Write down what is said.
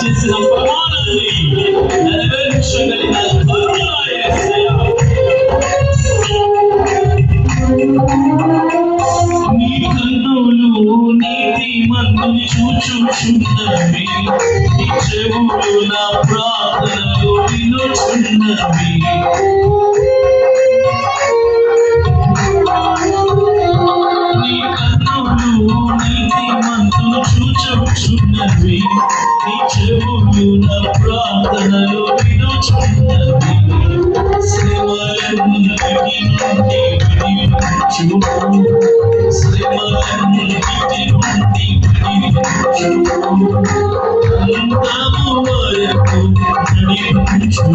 చేసిన ప్రమాణాన్ని నెరవేర్చగలిగిన నీ కన్నులు నీతి మందుని చూచుచున్నవి, నీ చెవులు నా ప్రార్థనలు వినుచున్నవి. నీ కన్నులు నీతి మందుని చూచుచున్నవి, నీ చెవులు నా ప్రార్థనలు వినుచున్నవి. శ్రమలన్నిటి నుండి విడిపించు, శ్రమలన్నిటి నుండి విడిపించు, అంతము వరకు నడిపించు.